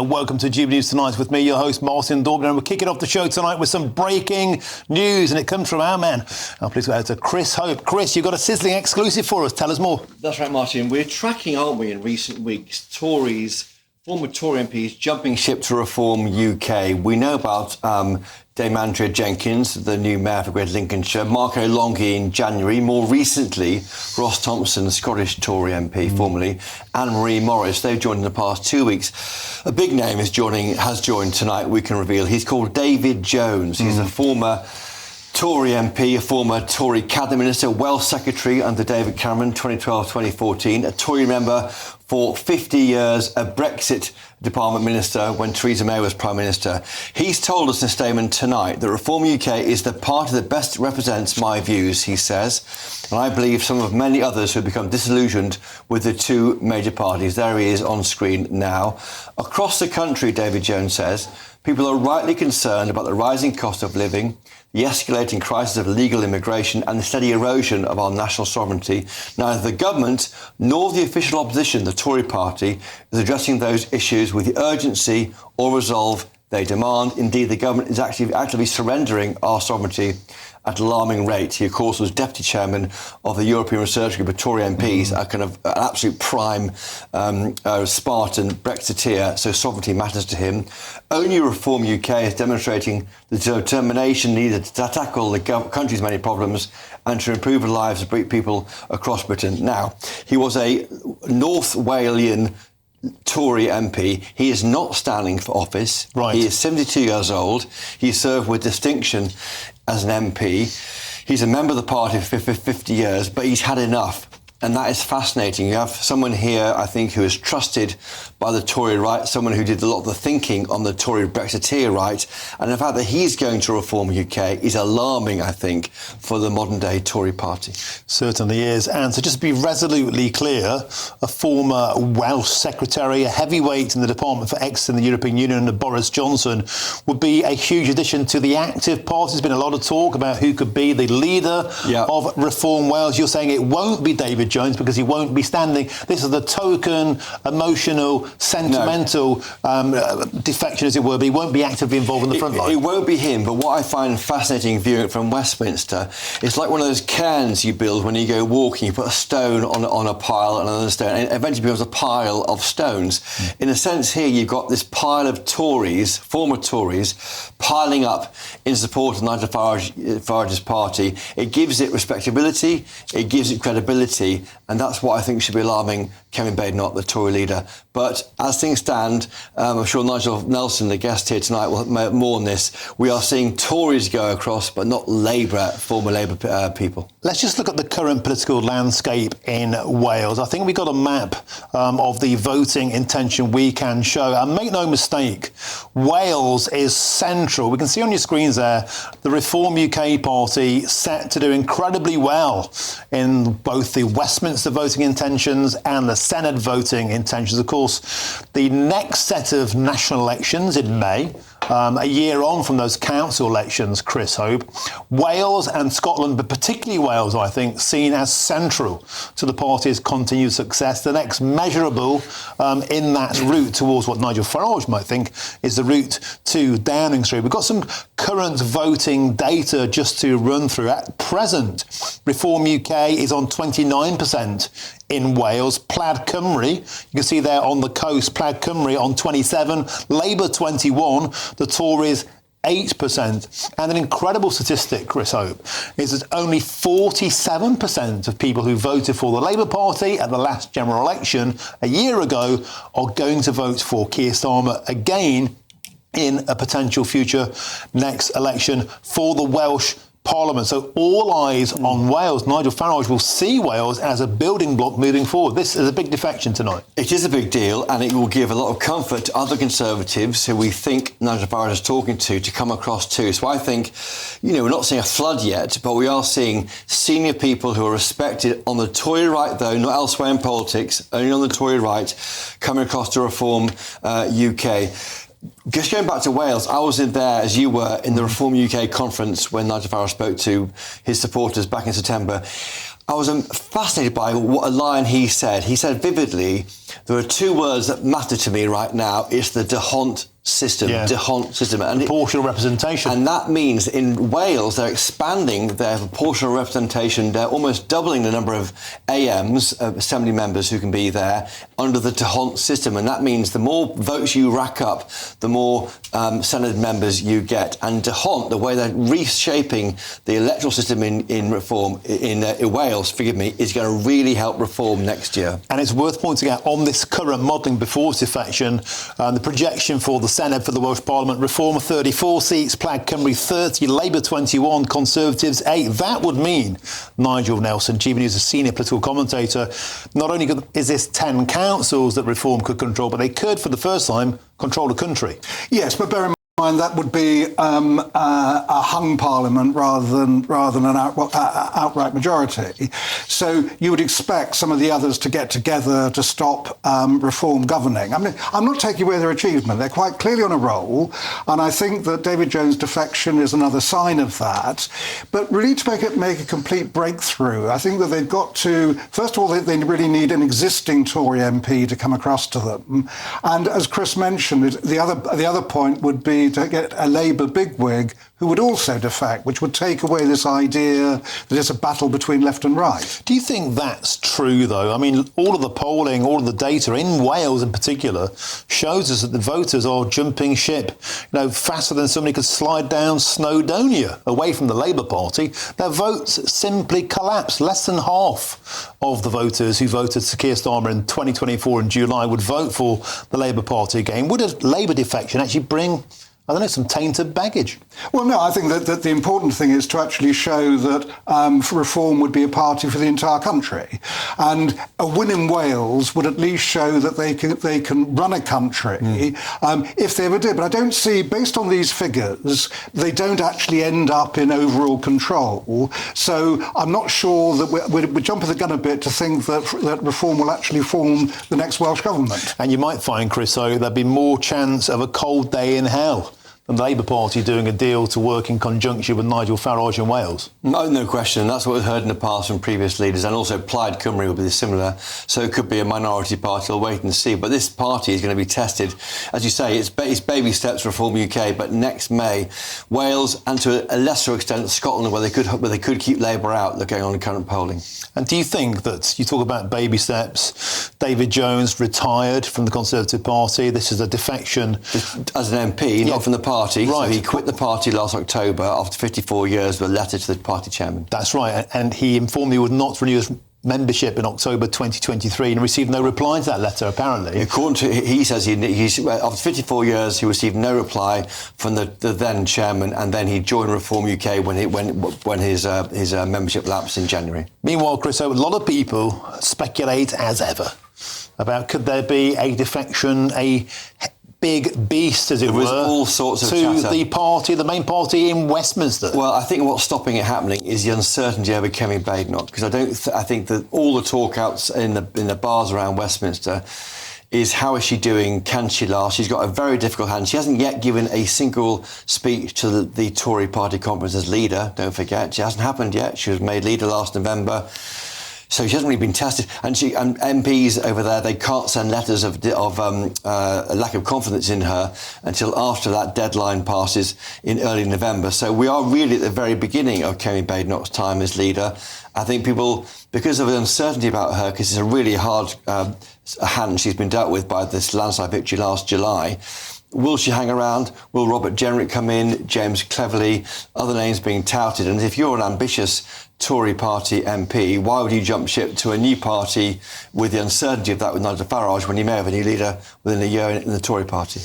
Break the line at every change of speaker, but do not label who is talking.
welcome to Jubilee News Tonight with me, your host, Martin Dorban. And we're kicking off the show tonight with some breaking news, and it comes from our man. Please go ahead to Chris Hope. Chris, you've got a sizzling exclusive for us. Tell us more.
That's right, Martin. We're tracking, aren't we, in recent weeks, former Tory MPs jumping ship to reform UK. We know about Dame Andrea Jenkyns, the new mayor for Greater Lincolnshire, Marco Longhi in January. More recently, Ross Thomson, the Scottish Tory MP, formerly, and Marie Morris. They've joined in the past 2 weeks. A big name has joined tonight, we can reveal. He's called David Jones. He's a former Tory MP, a former Tory Cabinet Minister, Welsh Secretary under David Cameron, 2012-2014, a Tory member for 50 years, a Brexit Department Minister when Theresa May was Prime Minister. He's told us in a statement tonight that Reform UK is the party that best represents my views, he says, and I believe some of many others who have become disillusioned with the two major parties. There he is on screen now. Across the country, David Jones says, people are rightly concerned about the rising cost of living, the escalating crisis of illegal immigration and the steady erosion of our national sovereignty. Neither the government nor the official opposition, the Tory party, is addressing those issues with the urgency or resolve they demand. Indeed, the government is actively surrendering our sovereignty at an alarming rate. He, of course, was deputy chairman of the European Research Group of Tory MPs, a kind of an absolute prime Spartan Brexiteer, so sovereignty matters to him. Only Reform UK is demonstrating the determination needed to tackle the country's many problems and to improve the lives of people across Britain. Now, he was a North Walian Tory MP. He is not standing for office.
Right.
He is 72 years old. He served with distinction as an MP. He's a member of the party for 50 years, but he's had enough. And that is fascinating. You have someone here, I think, who is trusted by the Tory right, someone who did a lot of the thinking on the Tory Brexiteer right. And the fact that he's going to Reform UK is alarming, I think, for the modern-day Tory party.
Certainly is. And so just to be resolutely clear, a former Welsh Secretary, a heavyweight in the Department for Ex in the European Union under Boris Johnson, would be a huge addition to the active party. There's been a lot of talk about who could be the leader of Reform Wales. You're saying it won't be David Jones because he won't be standing. This is the token, emotional, sentimental defection, as it were, but he won't be actively involved in the front line.
It won't be him, but what I find fascinating viewing it from Westminster, it's like one of those cairns you build when you go walking. You put a stone on a pile and another stone, and it eventually becomes a pile of stones. In a sense here, you've got this pile of Tories, former Tories, piling up in support of Nigel Farage's party. It gives it respectability, it gives it credibility, and that's what I think should be alarming Kevin Badenoch, the Tory leader. But as things stand, I'm sure Nigel Nelson, the guest here tonight, will have more on this. We are seeing Tories go across, but not former Labour people.
Let's just look at the current political landscape in Wales. I think we've got a map of the voting intention we can show. And make no mistake, Wales is central. We can see on your screens there, the Reform UK party set to do incredibly well in both the Westminster voting intentions and the Senate voting intentions. Of course, the next set of national elections in May, a year on from those council elections, Chris Hope, Wales and Scotland, but particularly Wales, I think, seen as central to the party's continued success. The next measurable in that route towards what Nigel Farage might think is the route to Downing Street. We've got some current voting data just to run through. At present, Reform UK is on 29% in Wales. Plaid Cymru, you can see there on the coast, Plaid Cymru on 27, Labour 21, the Tories 8%. And an incredible statistic, Chris Hope, is that only 47% of people who voted for the Labour Party at the last general election a year ago are going to vote for Keir Starmer again in a potential future next election for the Welsh Parliament. So all eyes on Wales. Nigel Farage will see Wales as a building block moving forward. This is a big defection tonight.
It is a big deal, and it will give a lot of comfort to other Conservatives who we think Nigel Farage is talking to come across too. So I think, we're not seeing a flood yet, but we are seeing senior people who are respected on the Tory right, though, not elsewhere in politics, only on the Tory right, coming across to Reform UK. Just going back to Wales, I was in there, as you were, in the Reform UK conference when Nigel Farage spoke to his supporters back in September. I was fascinated by what a line he said. He said vividly, there are two words that matter to me right now. It's the DEHONT system, DEHONT system. And
proportional representation.
And that means in Wales, they're expanding their proportional representation. They're almost doubling the number of AMs, assembly members who can be there, under the DEHONT system. And that means the more votes you rack up, the more Senate members you get. And DEHONT, the way they're reshaping the electoral system in reform, in Wales, is going to really help reform next year.
And it's worth pointing out on this current modelling before defection, the projection for the Senate for the Welsh Parliament, Reform 34 seats, Plaid Cymru 30, Labour 21, Conservatives 8. That would mean, Nigel Nelson, GB News' senior political commentator, not only is this 10 councils that Reform could control, but they could, for the first time, control the country.
Yes, but bear in mind that would be a hung parliament rather than an outright majority. So you would expect some of the others to get together to stop Reform governing. I mean, I'm not taking away their achievement. They're quite clearly on a roll, and I think that David Jones' defection is another sign of that. But really, to make a complete breakthrough, I think that they've got to, first of all, they really need an existing Tory MP to come across to them. And as Chris mentioned, the other point would be to get a Labour bigwig who would also defect, which would take away this idea that it's a battle between left and right.
Do you think that's true, though? I mean, all of the polling, all of the data, in Wales in particular, shows us that the voters are jumping ship, faster than somebody could slide down Snowdonia away from the Labour Party. Their votes simply collapsed. Less than half of the voters who voted for Keir Starmer in 2024 in July would vote for the Labour Party again. Would a Labour defection actually bring, I don't know, some tainted baggage?
Well, no, I think that the important thing is to actually show that Reform would be a party for the entire country. And a win in Wales would at least show that they can run a country if they ever did. But I don't see, based on these figures, they don't actually end up in overall control. So I'm not sure that we're jumping the gun a bit to think that Reform will actually form the next Welsh government.
And you might find, Chris, so there'd be more chance of a cold day in hell than the Labour Party doing a deal to work in conjunction with Nigel Farage in Wales.
No question. That's what we've heard in the past from previous leaders. And also Plaid Cymru will be similar. So it could be a minority party. We'll wait and see. But this party is going to be tested. As you say, it's baby steps Reform UK. But next May, Wales and to a lesser extent Scotland, where they could keep Labour out, looking on the current polling.
And do you think that, you talk about baby steps, David Jones retired from the Conservative Party, this is a defection?
As an MP, not from the party. Right. So he quit the party last October after 54 years with a letter to the party chairman. That's
right. And he informed he would not renew his membership in October 2023 and received no reply to that letter, apparently.
According to, he says after 54 years he received no reply from the then chairman, and then he joined Reform UK when his membership lapsed in January.
Meanwhile, Chris, a lot of people speculate, as ever, about could there be a defection, a big beast, as it were,
all sorts of
to
chatter.
the main party in Westminster.
Well, I think what's stopping it happening is the uncertainty over Kemi Badenoch, because I think that all the talk outs in the bars around Westminster is how is she doing? Can she last? She's got a very difficult hand. She hasn't yet given a single speech to the Tory party conference as leader. Don't forget, she hasn't happened yet. She was made leader last November. So she hasn't really been tested, and MPs over there, they can't send letters of a lack of confidence in her until after that deadline passes in early November. So we are really at the very beginning of Kemi Badenoch's time as leader. I think people, because of the uncertainty about her, because it's a really hard hand she's been dealt with by this landslide victory last July. Will she hang around? Will Robert Jenrick come in? James Cleverly, other names being touted. And if you're an ambitious Tory party MP, why would you jump ship to a new party with the uncertainty of that with Nigel Farage when you may have a new leader within a year in the Tory party?